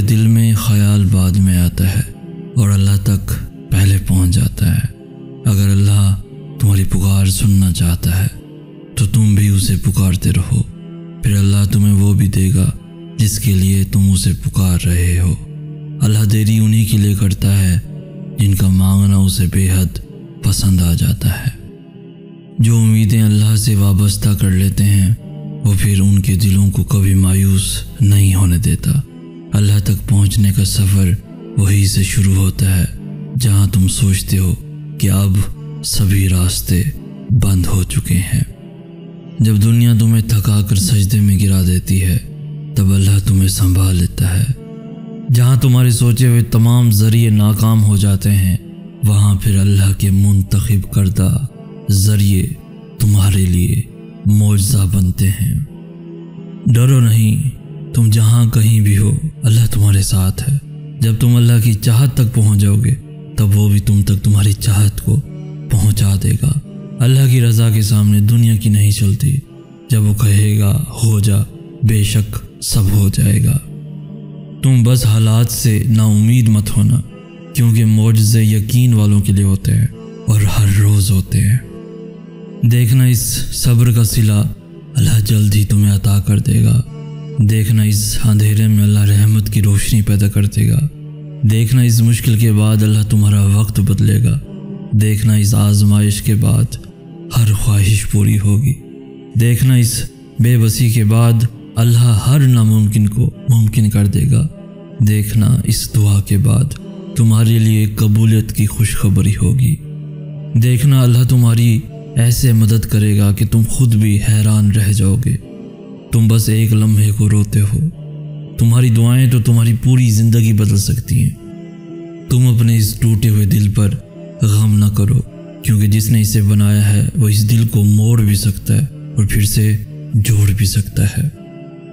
دل میں خیال بعد میں آتا ہے اور اللہ تک پہلے پہنچ جاتا ہے۔ اگر اللہ تمہاری پکار سننا چاہتا ہے تو تم بھی اسے پکارتے رہو، پھر اللہ تمہیں وہ بھی دے گا جس کے لیے تم اسے پکار رہے ہو۔ اللہ دیری انہی کے لیے کرتا ہے جن کا مانگنا اسے بے حد پسند آ جاتا ہے۔ جو امیدیں اللہ سے وابستہ کر لیتے ہیں وہ پھر ان کے دلوں کو کبھی مایوس نہیں ہونے دیتا۔ اللہ تک پہنچنے کا سفر وہی سے شروع ہوتا ہے جہاں تم سوچتے ہو کہ اب سبھی راستے بند ہو چکے ہیں۔ جب دنیا تمہیں تھکا کر سجدے میں گرا دیتی ہے تب اللہ تمہیں سنبھال لیتا ہے۔ جہاں تمہارے سوچے ہوئے تمام ذریعے ناکام ہو جاتے ہیں وہاں پھر اللہ کے منتخب کردہ ذریعے تمہارے لیے معجزہ بنتے ہیں۔ ڈرو نہیں، تم جہاں کہیں بھی ہو اللہ تمہارے ساتھ ہے۔ جب تم اللہ کی چاہت تک پہنچ جاؤ گے تب وہ بھی تم تک تمہاری چاہت کو پہنچا دے گا۔ اللہ کی رضا کے سامنے دنیا کی نہیں چلتی۔ جب وہ کہے گا ہو جا، بے شک سب ہو جائے گا۔ تم بس حالات سے نا امید مت ہونا، کیونکہ معجزے یقین والوں کے لیے ہوتے ہیں اور ہر روز ہوتے ہیں۔ دیکھنا اس صبر کا صلہ اللہ جلد ہی تمہیں عطا کر دے گا۔ دیکھنا اس اندھیرے میں اللہ رحمت کی روشنی پیدا کر دے گا۔ دیکھنا اس مشکل کے بعد اللہ تمہارا وقت بدلے گا۔ دیکھنا اس آزمائش کے بعد ہر خواہش پوری ہوگی۔ دیکھنا اس بے بسی کے بعد اللہ ہر ناممکن کو ممکن کر دے گا۔ دیکھنا اس دعا کے بعد تمہارے لیے قبولیت کی خوشخبری ہوگی۔ دیکھنا اللہ تمہاری ایسے مدد کرے گا کہ تم خود بھی حیران رہ جاؤ گے۔ تم بس ایک لمحے کو روتے ہو، تمہاری دعائیں تو تمہاری پوری زندگی بدل سکتی ہیں۔ تم اپنے اس ٹوٹے ہوئے دل پر غم نہ کرو، کیونکہ جس نے اسے بنایا ہے وہ اس دل کو موڑ بھی سکتا ہے اور پھر سے جوڑ بھی سکتا ہے۔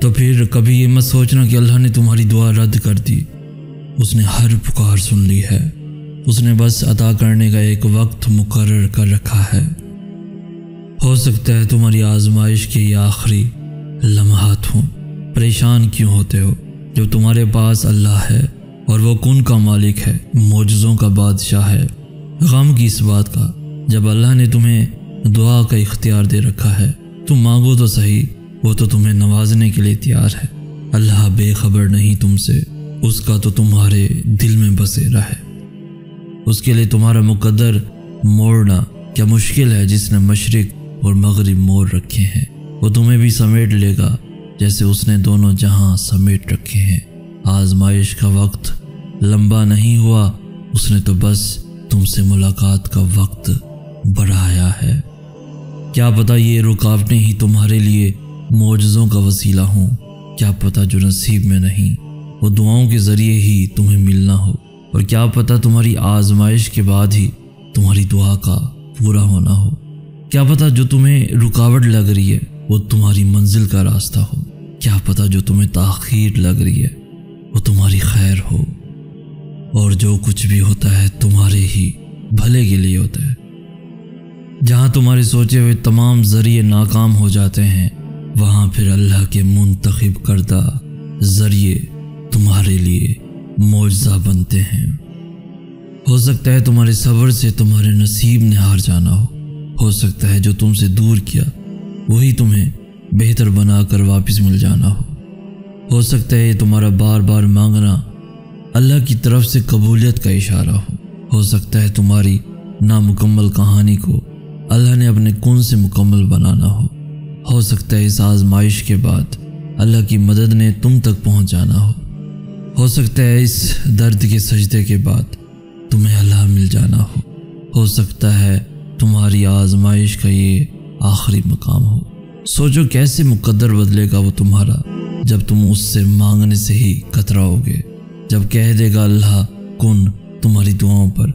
تو پھر کبھی یہ مت سوچنا کہ اللہ نے تمہاری دعا رد کر دی۔ اس نے ہر پکار سن لی ہے۔ اس نے بس عطا کرنے کا ایک وقت مقرر کر رکھا ہے۔ ہو سکتا ہے تمہاری آزمائش کے یہ آخری لمحات ہوں۔ پریشان کیوں ہوتے ہو جب تمہارے پاس اللہ ہے اور وہ کن کا مالک ہے، معجزوں کا بادشاہ ہے۔ غم کی اس بات کا جب اللہ نے تمہیں دعا کا اختیار دے رکھا ہے، تم مانگو تو صحیح، وہ تو تمہیں نوازنے کے لیے تیار ہے۔ اللہ بے خبر نہیں تم سے، اس کا تو تمہارے دل میں بسیرا ہے۔ اس کے لیے تمہارا مقدر موڑنا کیا مشکل ہے؟ جس نے مشرق اور مغرب موڑ رکھے ہیں وہ تمہیں بھی سمیٹ لے گا جیسے اس نے دونوں جہاں سمیٹ رکھے ہیں۔ آزمائش کا وقت لمبا نہیں ہوا، اس نے تو بس تم سے ملاقات کا وقت بڑھایا ہے۔ کیا پتہ یہ رکاوٹیں ہی تمہارے لیے معجزوں کا وسیلہ ہوں۔ کیا پتہ جو نصیب میں نہیں وہ دعاؤں کے ذریعے ہی تمہیں ملنا ہو، اور کیا پتہ تمہاری آزمائش کے بعد ہی تمہاری دعا کا پورا ہونا ہو۔ کیا پتہ جو تمہیں رکاوٹ لگ رہی ہے وہ تمہاری منزل کا راستہ ہو۔ کیا پتہ جو تمہیں تاخیر لگ رہی ہے وہ تمہاری خیر ہو۔ اور جو کچھ بھی ہوتا ہے تمہارے ہی بھلے کے لیے ہوتا ہے۔ جہاں تمہارے سوچے ہوئے تمام ذریعے ناکام ہو جاتے ہیں وہاں پھر اللہ کے منتخب کردہ ذریعے تمہارے لیے معجزہ بنتے ہیں۔ ہو سکتا ہے تمہارے صبر سے تمہارے نصیب نے ہار جانا ہو سکتا ہے جو تم سے دور کیا وہی تمہیں بہتر بنا کر واپس مل جانا ہو سکتا ہے تمہارا بار بار مانگنا اللہ کی طرف سے قبولیت کا اشارہ ہو سکتا ہے تمہاری نامکمل کہانی کو اللہ نے اپنے کن سے مکمل بنانا ہو سکتا ہے اس آزمائش کے بعد اللہ کی مدد نے تم تک پہنچ جانا ہو سکتا ہے اس درد کے سجدے کے بعد تمہیں اللہ مل جانا ہو سکتا ہے تمہاری آزمائش کا یہ آخری مقام ہو۔ سوچو کیسے مقدر بدلے گا وہ تمہارا جب تم اس سے مانگنے سے ہی کتراؤ گے۔ جب کہہ دے گا اللہ کن تمہاری دعاؤں پر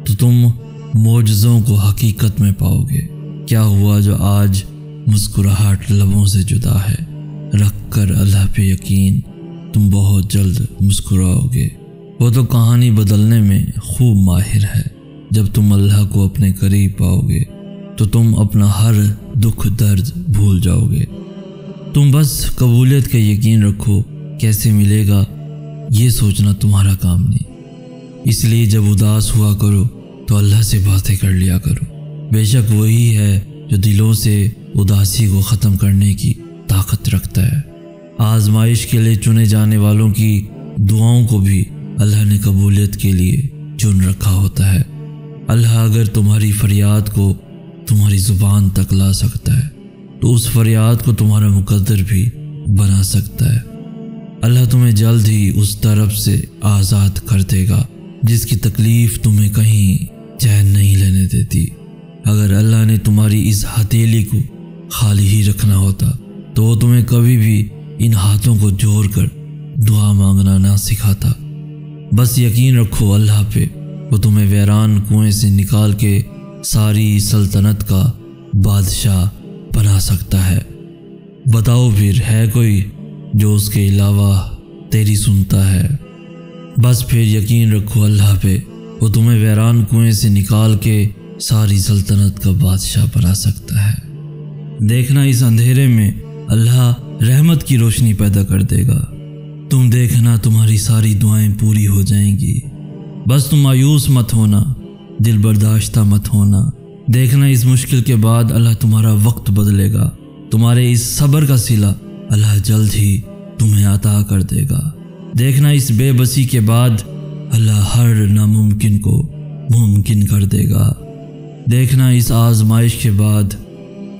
تو تم معجزوں کو حقیقت میں پاؤ گے۔ کیا ہوا جو آج مسکراہٹ لبوں سے جدا ہے، رکھ کر اللہ پہ یقین تم بہت جلد مسکراؤ گے۔ وہ تو کہانی بدلنے میں خوب ماہر ہے۔ جب تم اللہ کو اپنے قریب پاؤ گے تو تم اپنا ہر دکھ درد بھول جاؤ گے۔ تم بس قبولیت کا یقین رکھو۔ کیسے ملے گا یہ سوچنا تمہارا کام نہیں۔ اس لیے جب اداس ہوا کرو تو اللہ سے باتیں کر لیا کرو، بے شک وہی ہے جو دلوں سے اداسی کو ختم کرنے کی طاقت رکھتا ہے۔ آزمائش کے لیے چنے جانے والوں کی دعاؤں کو بھی اللہ نے قبولیت کے لیے چن رکھا ہوتا ہے۔ اللہ اگر تمہاری فریاد کو تمہاری زبان تک لا سکتا ہے تو اس فریاد کو تمہارا مقدر بھی بنا سکتا ہے۔ اللہ تمہیں جلد ہی اس طرف سے آزاد کر دے گا جس کی تکلیف تمہیں کہیں چین نہیں لینے دیتی۔ اگر اللہ نے تمہاری اس ہتھیلی کو خالی ہی رکھنا ہوتا تو وہ تمہیں کبھی بھی ان ہاتھوں کو جوڑ کر دعا مانگنا نہ سکھاتا۔ بس یقین رکھو اللہ پہ، وہ تمہیں ویران کنویں سے نکال کے ساری سلطنت کا بادشاہ بنا سکتا ہے۔ بتاؤ پھر ہے کوئی جو اس کے علاوہ تیری سنتا ہے؟ بس پھر یقین رکھو اللہ پہ، وہ تمہیں ویران کنویں سے نکال کے ساری سلطنت کا بادشاہ بنا سکتا ہے۔ دیکھنا اس اندھیرے میں اللہ رحمت کی روشنی پیدا کر دے گا۔ تم دیکھنا تمہاری ساری دعائیں پوری ہو جائیں گی۔ بس تم مایوس مت ہونا، دل برداشتہ مت ہونا۔ دیکھنا اس مشکل کے بعد اللہ تمہارا وقت بدلے گا۔ تمہارے اس صبر کا صلہ اللہ جلد ہی تمہیں عطا کر دے گا۔ دیکھنا اس بے بسی کے بعد اللہ ہر ناممکن کو ممکن کر دے گا۔ دیکھنا اس آزمائش کے بعد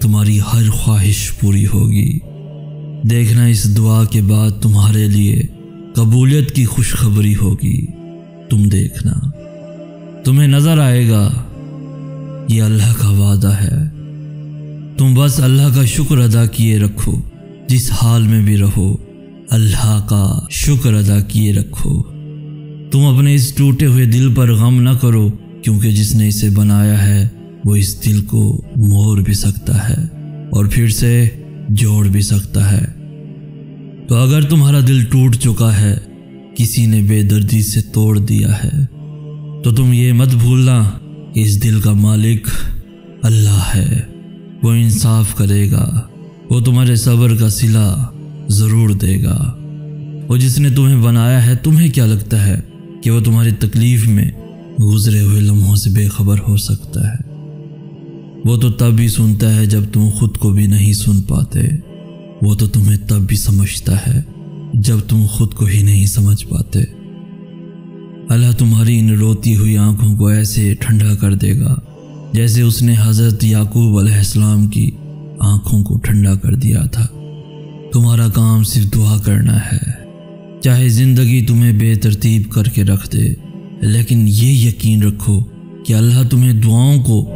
تمہاری ہر خواہش پوری ہوگی۔ دیکھنا اس دعا کے بعد تمہارے لیے قبولیت کی خوشخبری ہوگی۔ تم دیکھنا، تمہیں نظر آئے گا، یہ اللہ کا وعدہ ہے۔ تم بس اللہ کا شکر ادا کیے رکھو، جس حال میں بھی رہو اللہ کا شکر ادا کیے رکھو۔ تم اپنے اس ٹوٹے ہوئے دل پر غم نہ کرو، کیونکہ جس نے اسے بنایا ہے وہ اس دل کو موڑ بھی سکتا ہے اور پھر سے جوڑ بھی سکتا ہے۔ تو اگر تمہارا دل ٹوٹ چکا ہے، کسی نے بے دردی سے توڑ دیا ہے، تو تم یہ مت بھولنا کہ اس دل کا مالک اللہ ہے۔ وہ انصاف کرے گا، وہ تمہارے صبر کا صلہ ضرور دے گا۔ وہ جس نے تمہیں بنایا ہے، تمہیں کیا لگتا ہے کہ وہ تمہاری تکلیف میں گزرے ہوئے لمحوں سے بے خبر ہو سکتا ہے؟ وہ تو تب بھی سنتا ہے جب تم خود کو بھی نہیں سن پاتے۔ وہ تو تمہیں تب بھی سمجھتا ہے جب تم خود کو ہی نہیں سمجھ پاتے۔ اللہ تمہاری ان روتی ہوئی آنکھوں کو ایسے ٹھنڈا کر دے گا جیسے اس نے حضرت یعقوب علیہ السلام کی آنکھوں کو ٹھنڈا کر دیا تھا۔ تمہارا کام صرف دعا کرنا ہے، چاہے زندگی تمہیں بے ترتیب کر کے رکھ دے، لیکن یہ یقین رکھو کہ اللہ تمہیں دعاؤں کو